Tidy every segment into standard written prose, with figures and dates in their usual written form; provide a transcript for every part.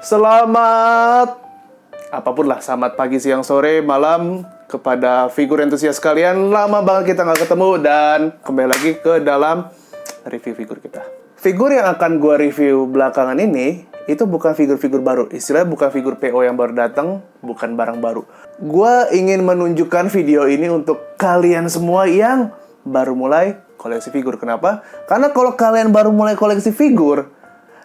Selamat apapun lah, selamat pagi, siang, sore, malam kepada figur entusias kalian. Lama banget kita nggak ketemu dan kembali lagi ke dalam review figur kita. Figur yang akan gue review belakangan ini itu bukan figur-figur baru. Istilahnya bukan figur PO yang baru datang, bukan barang baru. Gue ingin menunjukkan video ini untuk kalian semua yang baru mulai koleksi figur. Kenapa? Karena kalau kalian baru mulai koleksi figur,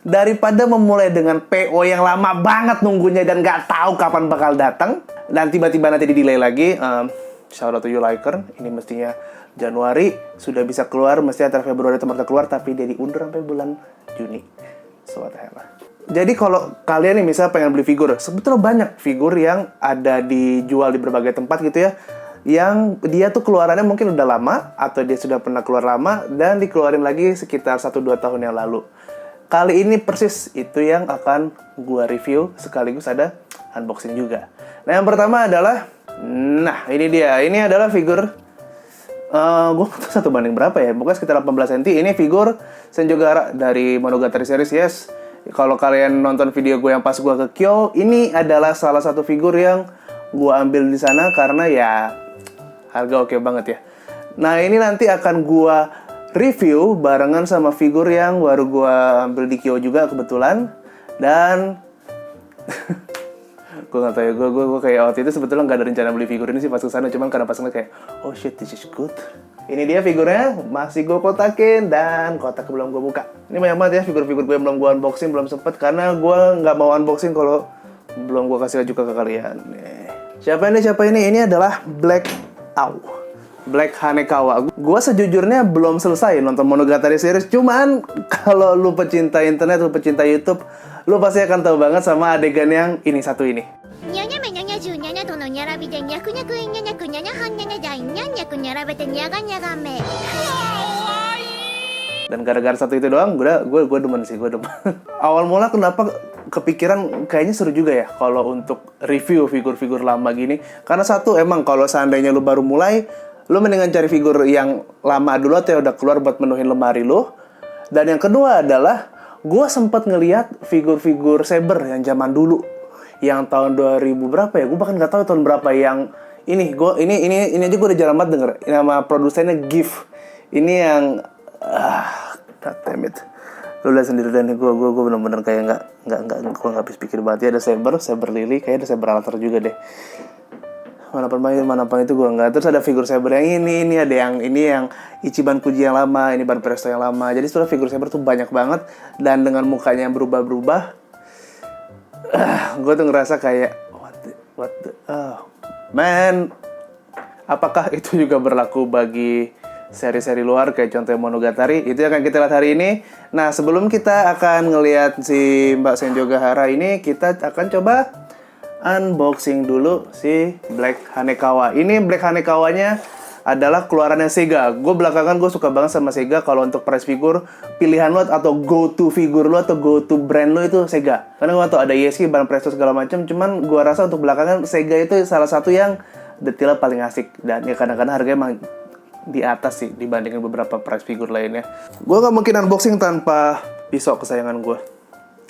daripada memulai dengan PO yang lama banget nunggunya dan gak tahu kapan bakal datang, dan tiba-tiba nanti di-delay lagi, shout out to you liker, ini mestinya Januari sudah bisa keluar, mestinya antara Februari atau Maret keluar, tapi dia diundur sampai bulan Juni. So what the hell. Jadi kalau kalian nih misalnya pengen beli figur, sebetulnya banyak figur yang ada dijual di berbagai tempat gitu ya, yang dia tuh keluarannya mungkin udah lama, atau dia sudah pernah keluar lama, dan dikeluarin lagi sekitar 1-2 tahun yang lalu. Kali ini persis itu yang akan gua review, sekaligus ada unboxing juga. Nah, yang pertama adalah, nah ini dia, ini adalah figur, gue tahu 1 banding berapa ya, pokoknya sekitar 18 cm. Ini figur Senjogahara dari Monogatari series, yes. Kalau kalian nonton video gue yang pas gue ke Kyo, ini adalah salah satu figur yang gue ambil di sana karena ya harga oke banget ya. Nah, ini nanti akan gue review barengan sama figur yang baru gue ambil di Kyo juga kebetulan. Dan gue gak tau ya, gue kayak waktu itu sebetulnya gak ada rencana beli figur ini sih pas kesana, cuman karena pas ngeliat kayak oh shit, this is good. Ini dia figurnya, masih gue kotakin dan kotak belum gue buka. Ini banyak banget ya figur-figur gue yang belum gue unboxing, belum sempet karena gue gak mau unboxing kalau belum gue kasih juga ke kalian. Siapa ini? Ini adalah Black Hanekawa. Gue sejujurnya belum selesai nonton Monogatari series. Cuman kalau lu pecinta internet, lu pecinta YouTube, lu pasti akan tahu banget sama adegan yang ini satu ini. Dan gara-gara satu itu doang, gue demen sih, gue demen. Awal mula kenapa kepikiran kayaknya seru juga ya kalau untuk review figur-figur lama gini. Karena satu, emang kalau seandainya lu baru mulai, lu mendingan cari figur yang lama dulu atau yang udah keluar buat menuhin lemari lu. Dan yang kedua adalah, gue sempat ngeliat figur-figur Saber yang zaman dulu, yang tahun 2000 berapa ya? Gue bahkan nggak tahu tahun berapa yang ini. Ini aja gue udah jarang banget denger. Nama produsennya GIF. Ini yang god damn it. Lu lihat sendiri dan gue bener-bener kayak gue nggak habis pikir banget ya. Ada Saber Lily, kayak ada Saber Alter juga deh. Mana itu gue nggak. Terus ada figur Saber yang ini ada yang ini yang Ichiban Kuji yang lama, ini Ban Presto yang lama. Jadi setelah figur Saber tuh banyak banget dan dengan mukanya yang berubah-berubah, gue tuh ngerasa kayak what the man. Apakah itu juga berlaku bagi seri-seri luar kayak contohnya Monogatari? Itu yang akan kita lihat hari ini. Nah, sebelum kita akan ngelihat si Mbak Senjogahara ini, kita akan coba unboxing dulu si Black Hanekawa. Ini Black Hanekawanya adalah keluarannya Sega. Gue belakangan gue suka banget sama Sega kalau untuk price figure, pilihan lo atau go to figure lo atau go to brand lo itu Sega. Karena gue tau ada Yeski, Ban Presto segala macam. Cuman gue rasa untuk belakangan Sega itu salah satu yang detailnya paling asik dan ya kadang-kadang harganya emang di atas sih dibandingin beberapa price figure lainnya. Gue gak mungkin unboxing tanpa pisau kesayangan gue.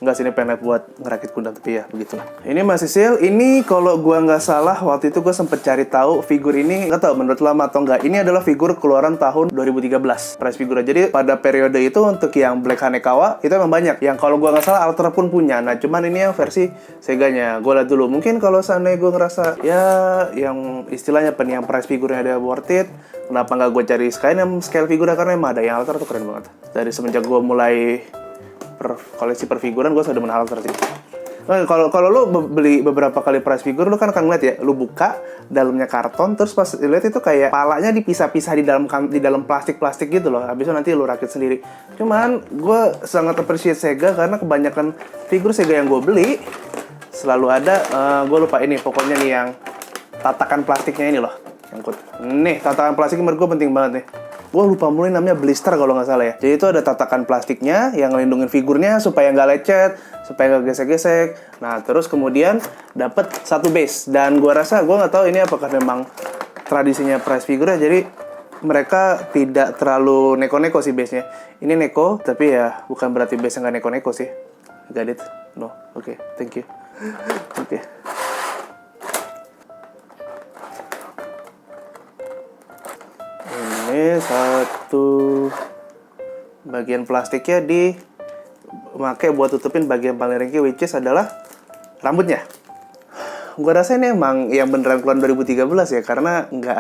Enggak sih, ini pengen buat ngerakit kuda, tapi ya begitulah. Ini masih sale. Ini kalau gue nggak salah waktu itu gue sempet cari tahu figur ini, nggak tahu menurut lama atau enggak. Ini adalah figur keluaran tahun 2013 price figure. Jadi pada periode itu untuk yang Black Hanekawa itu emang banyak. Yang kalau gue nggak salah Alter pun punya. Nah cuman ini yang versi Seganya. Gue lihat dulu. Mungkin kalau seandainya gue ngerasa ya yang istilahnya yang price figurnya ada worth it, kenapa nggak gue cari sekalian yang scale figurnya, karena emang ada yang Alter tuh keren banget. Dari semenjak gue mulai koleksi perfiguran, gue sudah mengenal Alter sih. Nah, kalau lu beli beberapa kali price figure, lu kan akan ngeliat ya, lu buka dalamnya karton, terus pas lihat itu kayak palanya dipisah-pisah di dalam plastik gitu loh. Habis itu nanti lu rakit sendiri. Cuman gue sangat appreciate Sega karena kebanyakan figur Sega yang gue beli selalu ada, gue lupa ini, pokoknya nih yang tatakan plastiknya ini loh. Nih, tatakan plastiknya menurut gue penting banget nih. Gue lupa mulai namanya blister kalau nggak salah ya. Jadi itu ada tatakan plastiknya yang ngelindungin figurnya supaya nggak lecet, supaya nggak gesek-gesek. Nah terus kemudian dapat satu base. Dan gue rasa, gue nggak tahu ini apakah memang tradisinya price figure, jadi mereka tidak terlalu neko-neko sih base-nya. Ini neko, tapi ya bukan berarti base-nya nggak neko-neko sih. Got it. No, oke, thank you. Oke. Ini satu bagian plastiknya dipakai buat tutupin bagian paling ringkih, which is adalah rambutnya. Gue rasa ini emang yang beneran keluar 2013 ya, karena nggak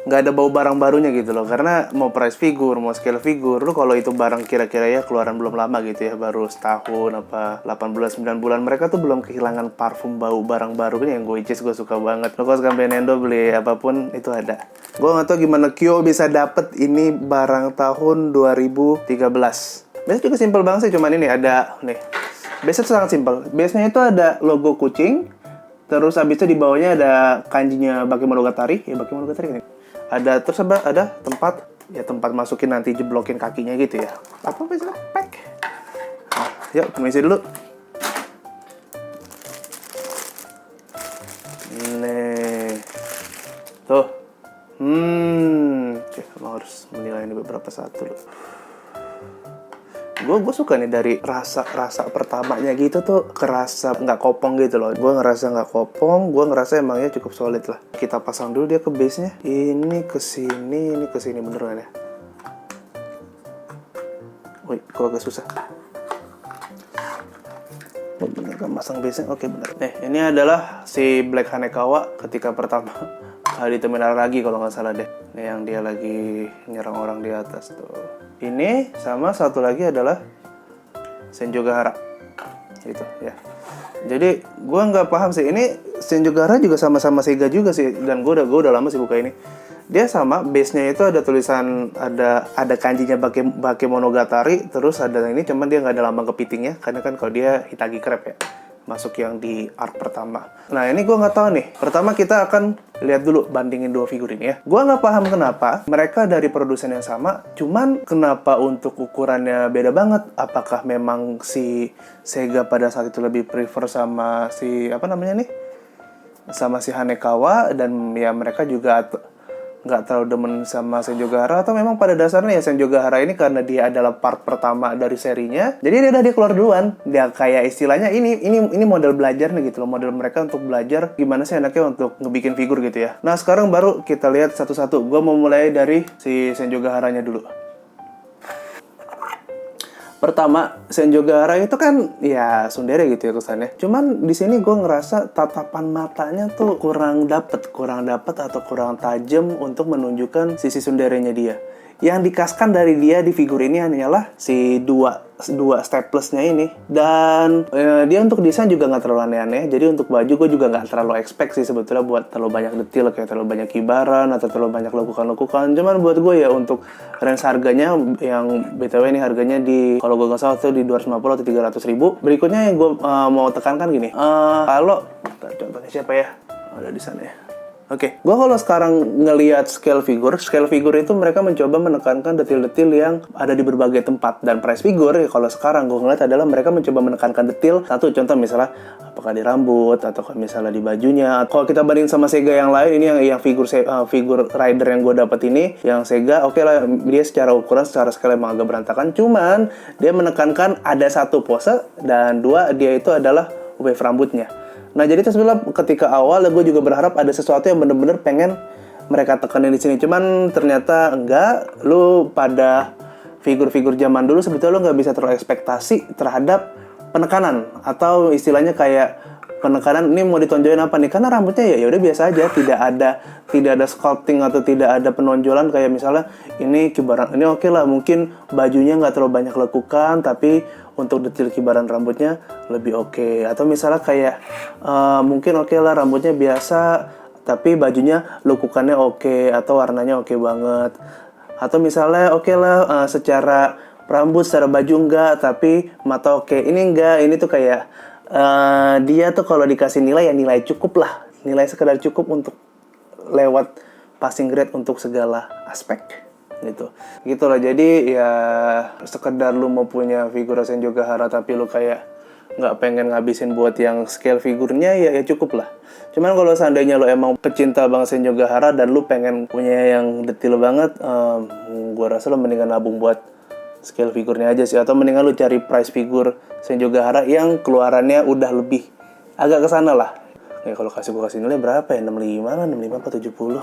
ada bau barang barunya gitu loh. Karena mau price figure, mau scale figure, lu kalau itu barang kira-kira ya keluaran belum lama gitu ya, baru setahun apa 8 bulan 9 bulan, mereka tuh belum kehilangan parfum bau barang barunya yang gue suka banget. Lo kalau sekarang Nendo beli apapun itu ada. Gue nggak tahu gimana Kyo bisa dapet ini barang tahun 2013. Biasanya juga simpel banget sih, cuman ini ada nih. Biasanya tuh sangat simpel. Biasanya itu ada logo kucing, terus abis itu di bawahnya ada kanjinya Bakemonogatari. Ya Bakemonogatari kan. Ada terus ada tempat masukin nanti jeblokin kakinya gitu ya. Apa bisa pack? Nah, yuk permisi dulu. Nih. Tuh. Emang harus menilai ini beberapa saat dulu. Gue suka nih dari rasa pertamanya gitu tuh, kerasa nggak kopong gitu loh. Gue ngerasa nggak kopong, gue ngerasa emangnya cukup solid lah. Kita pasang dulu dia ke base-nya. Ini kesini beneran ya. Wih, kok agak susah. Oh, bener kan masang base-nya? Oke bener. Ini adalah si Black Hanekawa ketika pertama di terminal lagi kalau nggak salah deh. Ini yang dia lagi nyerang orang di atas tuh. Ini sama satu lagi adalah Senjogahara gitu ya. Jadi gue nggak paham sih, ini Senjogahara juga sama-sama Sega juga sih, dan gue udah lama sih buka ini. Dia sama, base-nya itu ada tulisan, ada kanjinya Bakemonogatari, terus ada ini, cuman dia nggak ada lambang kepitingnya, karena kan kalau dia Hitagi Crab ya, masuk yang di arc pertama. Nah ini gue nggak tahu nih. Pertama kita akan lihat dulu, bandingin dua figur ini ya. Gue nggak paham kenapa mereka dari produsen yang sama, cuman kenapa untuk ukurannya beda banget. Apakah memang si Sega pada saat itu lebih prefer sama si sama si Hanekawa, dan ya mereka juga nggak terlalu demen sama Senjogahara, atau memang pada dasarnya ya Senjogahara ini karena dia adalah part pertama dari serinya, jadi dia keluar duluan. Dia kayak istilahnya ini model belajar nih gitu loh, model mereka untuk belajar gimana sih enaknya untuk ngebikin figur gitu ya. Nah sekarang baru kita lihat satu-satu. Gue mau mulai dari si Senjogaharanya dulu. Pertama, Senjogahara itu kan ya tsundere gitu ya kesannya. Cuman di sini gue ngerasa tatapan matanya tuh kurang dapet atau kurang tajam untuk menunjukkan sisi tsunderenya dia. Yang dikaskan dari dia di figur ini hanyalah si dua staples-nya ini. Dan dia untuk desain juga nggak terlalu aneh-aneh. Jadi untuk baju gue juga nggak terlalu expect sih sebetulnya buat terlalu banyak detail, kayak terlalu banyak kibaran atau terlalu banyak lekukan-lekukan. Cuman buat gue ya untuk range harganya, yang BTW ini harganya di, kalau gue nggak salah tuh di 250 atau 300 ribu. Berikutnya yang gue mau tekankan gini. Kalau contohnya siapa ya? Ada di sana ya. Oke, gue kalau sekarang ngelihat scale figure itu mereka mencoba menekankan detail-detail yang ada di berbagai tempat. Dan price figure, kalau sekarang gue ngeliat adalah mereka mencoba menekankan detail. Satu contoh misalnya, apakah di rambut, atau misalnya di bajunya. Kalau kita bandingin sama Sega yang lain, ini yang figur rider yang gue dapat ini, yang Sega, oke lah, dia secara ukuran, secara scale emang agak berantakan. Cuman, dia menekankan ada satu pose, dan dua, dia itu adalah wave rambutnya. Nah jadi itu sebenarnya ketika awal gue juga berharap ada sesuatu yang bener-bener pengen mereka tekanin di sini. Cuman ternyata enggak. Lu pada figur-figur zaman dulu sebetulnya lu nggak bisa terlalu ekspektasi terhadap penekanan, atau istilahnya kayak penekanan ini mau ditonjolin apa nih, karena rambutnya ya udah biasa aja, tidak ada sculpting atau tidak ada penonjolan kayak misalnya ini kibaran, ini oke lah, mungkin bajunya nggak terlalu banyak lekukan tapi untuk detail kibaran rambutnya lebih oke. Atau misalnya kayak mungkin oke lah rambutnya biasa tapi bajunya lekukannya oke, atau warnanya oke banget. Atau misalnya oke lah secara rambut, secara baju enggak, tapi mata oke. Ini enggak, ini tuh kayak dia tuh kalau dikasih nilai ya nilai cukup lah, nilai sekedar cukup untuk lewat passing grade untuk segala aspek gitu lah. Jadi ya sekedar lu mau punya figur Senjogahara tapi lu kayak nggak pengen ngabisin buat yang scale figurnya, ya cukup lah. Cuman kalau seandainya lu emang pecinta banget Senjogahara dan lu pengen punya yang detail banget, gua rasa lu mendingan nabung buat scale figurnya aja sih. Atau mendingan lu cari price figure Senju Gahara yang keluarannya udah lebih agak kesana lah. Ya kalau gue kasih nilai berapa ya? 65 lah, 65 atau 70.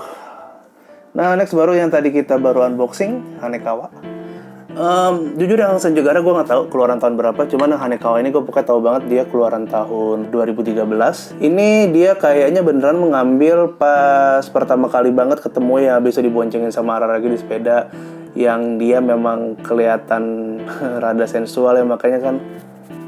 Nah next baru yang tadi kita baru unboxing, Hanekawa. Jujur yang Senju Gahara gue nggak tahu keluaran tahun berapa, cuman yang Hanekawa ini gue pokoknya tahu banget dia keluaran tahun 2013. Ini dia kayaknya beneran mengambil pas pertama kali banget ketemu ya bisa diboncengin sama Araragi di sepeda, yang dia memang kelihatan rada sensual ya, makanya kan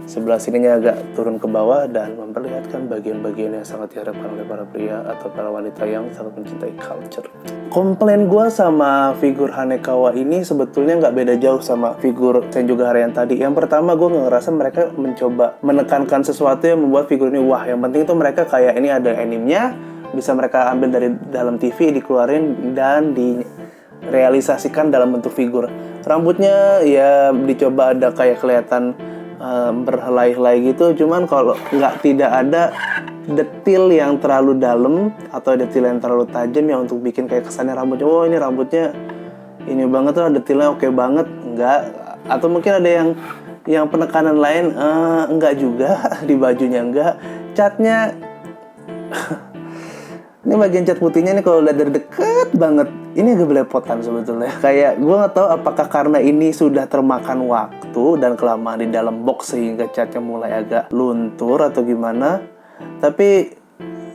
sebelah sininya agak turun ke bawah dan memperlihatkan bagian-bagian yang sangat diharapkan oleh para pria atau para wanita yang sangat mencintai culture. Komplain gue sama figur Hanekawa ini sebetulnya nggak beda jauh sama figur Senju Gahara yang tadi. Yang pertama gue ngerasa mereka mencoba menekankan sesuatu yang membuat figur ini wah. Yang penting tuh mereka kayak ini ada animenya, bisa mereka ambil dari dalam TV, dikeluarin dan direalisasikan dalam bentuk figur. Rambutnya ya dicoba ada kayak kelihatan berhelai-helai gitu, cuman kalau tidak ada detail yang terlalu dalam atau detail yang terlalu tajam yang untuk bikin kayak kesannya rambutnya, oh ini rambutnya ini banget tuh, detailnya oke banget, enggak. Atau mungkin ada yang penekanan lain, enggak juga. Di bajunya enggak, catnya ini bagian cat putihnya nih kalau lihat dari deket banget, ini agak belepotan sebetulnya. Kayak gue nggak tahu apakah karena ini sudah termakan waktu dan kelamaan di dalam box sehingga catnya mulai agak luntur atau gimana. Tapi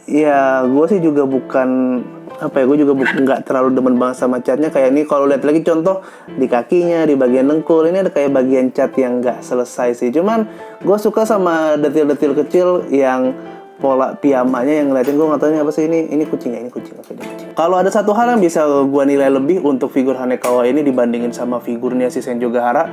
ya gue sih juga bukan gue juga nggak terlalu demen banget sama catnya. Kayak ini kalau lihat lagi contoh di kakinya, di bagian dengkul ini ada kayak bagian cat yang nggak selesai sih. Cuman gue suka sama detail-detail kecil yang pola piyamanya yang ngeliatin. Gue nggak tahu ini apa sih, ini kucing ya, ini kucing. Kalau ada satu hal yang bisa gue nilai lebih untuk figur Hanekawa ini dibandingin sama figurnya si Senju Gahara,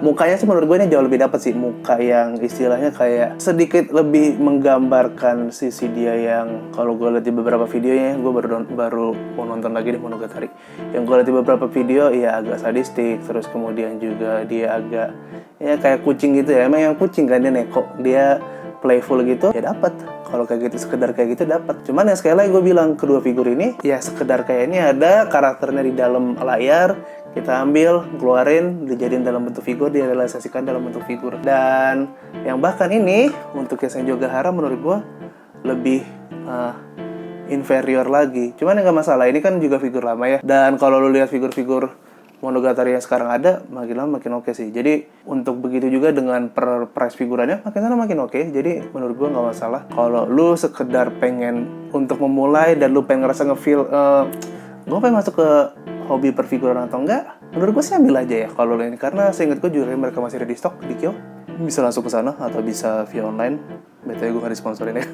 mukanya sih menurut gue ini jauh lebih dapat sih. Muka yang istilahnya kayak sedikit lebih menggambarkan sisi dia yang kalau gue lihat di beberapa videonya, gue baru mau nonton lagi di Monogatari, yang gue lihat di beberapa video ya agak sadistik, terus kemudian juga dia agak ya kayak kucing gitu ya. Emang yang kucing kan dia neko, dia playful gitu ya dapat. Kalau kayak gitu sekedar kayak gitu dapat. Cuman ya sekali lagi gue bilang kedua figur ini ya sekedar kayak ini ada karakternya di dalam layar, kita ambil, keluarin, dijadiin dalam bentuk figur, direalisasikan dalam bentuk figur. Dan yang bahkan ini untuk Senju Gahara menurut gue lebih inferior lagi. Cuman ya nggak masalah, ini kan juga figur lama ya. Dan kalau lu lihat figur-figur Monogatari yang sekarang ada, makin lama makin oke sih. Jadi untuk begitu juga dengan per price figurannya makin lama makin oke. Jadi menurut gue nggak masalah. Kalau lu sekedar pengen untuk memulai dan lu pengen ngerasa ngefeel gue pengen masuk ke hobi perfiguran atau enggak, menurut gue sih ambil aja ya kalau ini. Karena seingat gue juga mereka masih ada di stok di Kyo. Bisa langsung ke sana atau bisa via online. BTW gue nggak disponsorin ya.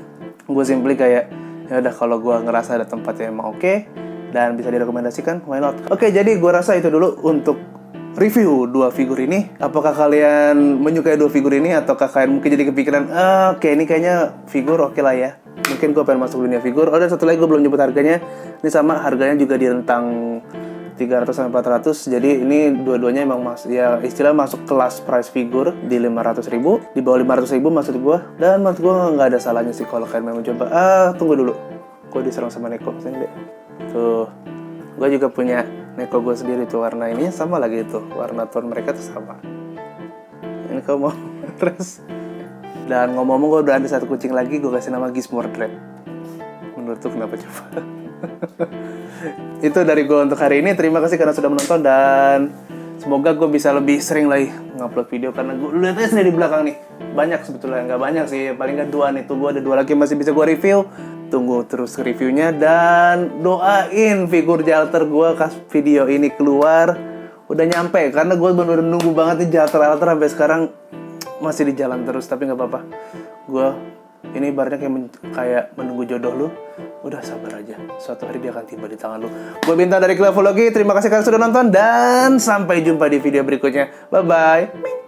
Gue simply kayak ya udah kalau gue ngerasa ada tempat yang emang oke dan bisa direkomendasikan, why not? Oke, jadi gue rasa itu dulu untuk review dua figur ini. Apakah kalian menyukai dua figur ini? Ataukah kalian mungkin jadi kepikiran, oke, ini kayaknya figur oke lah ya. Mungkin gue pengen masuk dunia figur. Oh, dan satu lagi gue belum nyebut harganya. Ini sama, harganya juga di rentang 300-400. Jadi ini dua-duanya emang ya istilah masuk kelas price figure di 500.000. Di bawah 500.000 maksud gue. Dan menurut gue nggak ada salahnya sih kalau kalian mau coba. Tunggu dulu. Gue diserang sama Neko. Sini deh. Tuh, gue juga punya Neko gue sendiri tuh, warna ini sama lagi tuh, warna tone mereka tuh sama. Ini kamu mau terus. Dan ngomong-ngomong gue udah ada satu kucing lagi, gue kasih nama Gizmordred. Menurut tuh kenapa coba? Itu dari gue untuk hari ini. Terima kasih karena sudah menonton dan semoga gue bisa lebih sering lagi ngupload video, karena gue lihat aja sendiri di belakang nih banyak sebetulnya, nggak banyak sih, paling nggak 2 nih. Tuh gue ada 2 lagi masih bisa gue review. Tunggu terus reviewnya dan doain figur Jalter gue pas video ini keluar udah nyampe, karena gue bener-bener nunggu banget nih Jalter sampai sekarang masih di jalan terus. Tapi nggak apa-apa, gue ini ibaratnya kayak menunggu jodoh lu. Udah sabar aja, suatu hari dia akan tiba di tangan lu. Gue Bintang dari Clavology, terima kasih kalian sudah nonton dan sampai jumpa di video berikutnya. Bye bye.